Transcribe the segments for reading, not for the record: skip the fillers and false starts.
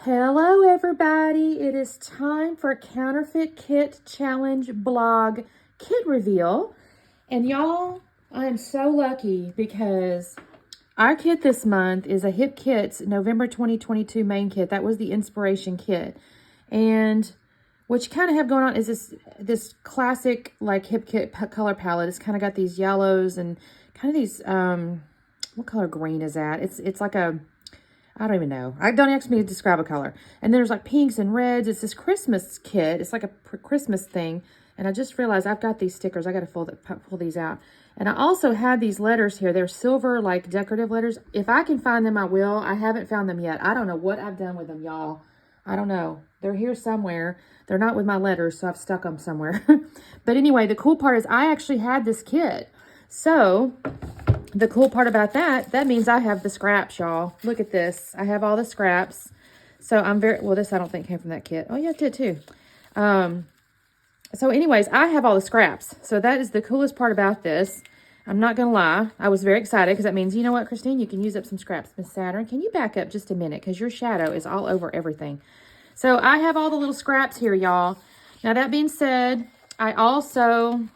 Hello everybody, it is time for Counterfeit Kit Challenge blog kit reveal. And y'all, I am so lucky because our kit this month is a Hip Kits November 2022 main kit. That was the inspiration kit. And what you kind of have going on is this classic like Hip Kit color palette. It's kind of got these yellows and kind of these, what color green is that? It's like a, I don't even know. Don't ask me to describe a color. And there's like pinks and reds. It's this Christmas kit. It's like a Christmas thing. And I just realized I've got these stickers. I got to pull these out. And I also had these letters here. They're silver, like decorative letters. If I can find them, I will. I haven't found them yet. I don't know what I've done with them, y'all. I don't know. They're here somewhere. They're not with my letters, so I've stuck them somewhere. But anyway, the cool part is I actually had this kit. So the cool part about that means I have the scraps, y'all. Look at this. I have all the scraps. So I'm very, well, this I don't think came from that kit. Oh, yeah, it did too. So anyways, I have all the scraps. So that is the coolest part about this. I'm not going to lie. I was very excited because that means, you know what, Christine, you can use up some scraps. Miss Saturn, can you back up just a minute? Because your shadow is all over everything. So I have all the little scraps here, y'all. Now, that being said, I also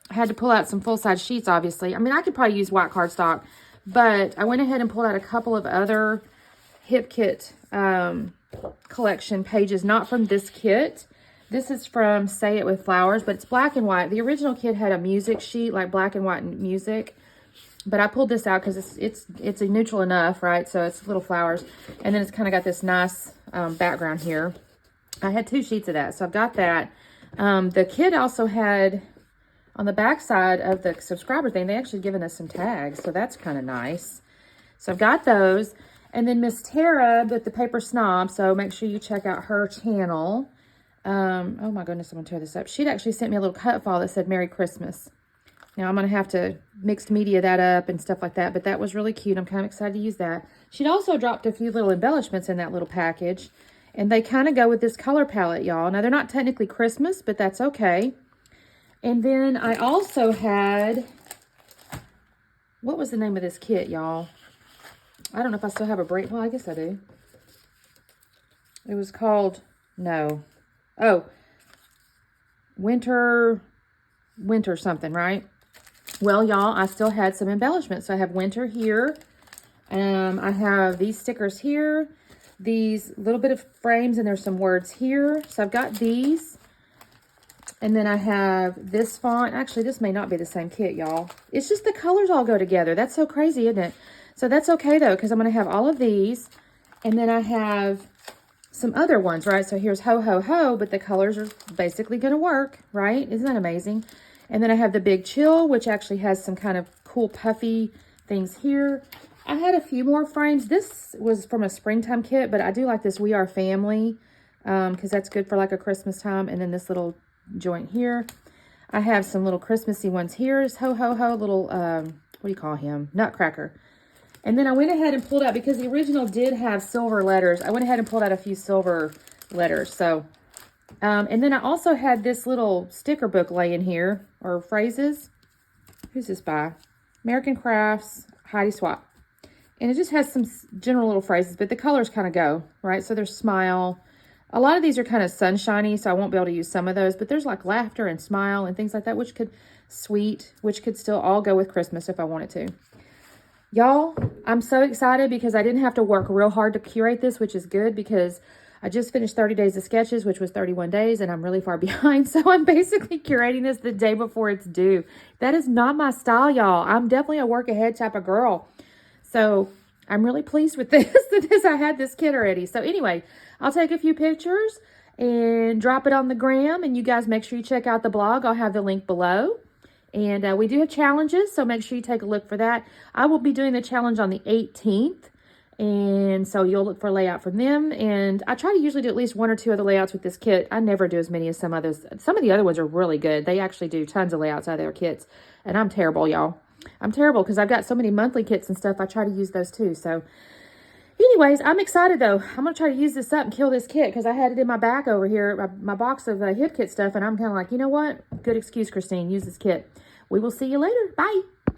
had to pull out some full-size sheets, obviously. I mean, I could probably use white cardstock, but I went ahead and pulled out a couple of other Hip Kit collection pages, not from this kit. This is from Say It With Flowers, but it's black and white. The original kit had a music sheet, like black and white music, but I pulled this out because it's a neutral enough, right? So it's little flowers, and then it's kind of got this nice background here. I had 2 sheets of that, so I've got that. The kit also had, on the back side of the subscriber thing, they actually given us some tags, so that's kind of nice. So I've got those. And then Miss Tara with the Paper Snob, so make sure you check out her channel. Oh my goodness, I'm going to tear this up. She'd actually sent me a little cut file that said Merry Christmas. Now I'm going to have to mixed media that up and stuff like that, but that was really cute. I'm kind of excited to use that. She'd also dropped a few little embellishments in that little package, and they kind of go with this color palette, y'all. Now, they're not technically Christmas, but that's okay. And then I also had, what was the name of this kit, y'all? I don't know if I still have a break. Well, I guess I do. It was called, Winter something, right? Well, y'all, I still had some embellishments. So I have winter here. I have these stickers here. These little bit of frames, and there's some words here. So I've got these. And then I have this font. Actually, this may not be the same kit, y'all. It's just the colors all go together. That's so crazy, isn't it? So that's okay, though, because I'm going to have all of these. And then I have some other ones, right? So here's Ho, Ho, Ho, but the colors are basically going to work, right? Isn't that amazing? And then I have the Big Chill, which actually has some kind of cool puffy things here. I had a few more frames. This was from a springtime kit, but I do like this We Are Family because that's good for like a Christmas time. And then this little joint here. I have some little Christmassy ones here. Is Ho Ho Ho, little what do you call him, Nutcracker. And then I went ahead and pulled out, because the original did have silver letters, I went ahead and pulled out a few silver letters. So and then I also had this little sticker book laying here, or phrases. Who's this by? American Crafts, Heidi Swap. And it just has some general little phrases, but the colors kind of go, right? So there's smile. A lot of these are kind of sunshiny, so I won't be able to use some of those, but there's like laughter and smile and things like that, which could still all go with Christmas if I wanted to. Y'all, I'm so excited because I didn't have to work real hard to curate this, which is good because I just finished 30 days of sketches, which was 31 days, and I'm really far behind. So I'm basically curating this the day before it's due. That is not my style, y'all. I'm definitely a work ahead type of girl. So I'm really pleased with this, I had this kit already. So anyway, I'll take a few pictures and drop it on the gram, and you guys make sure you check out the blog. I'll have the link below. And we do have challenges, so make sure you take a look for that. I will be doing the challenge on the 18th, and so you'll look for a layout from them. And I try to usually do at least 1 or 2 other layouts with this kit. I never do as many as some others. Some of the other ones are really good. They actually do tons of layouts out of their kits, and I'm terrible, y'all. I'm terrible because I've got so many monthly kits and stuff. I try to use those too. So anyways, I'm excited though. I'm going to try to use this up and kill this kit because I had it in my back over here, my box of Hip Kit stuff. And I'm kind of like, you know what? Good excuse, Christine. Use this kit. We will see you later. Bye.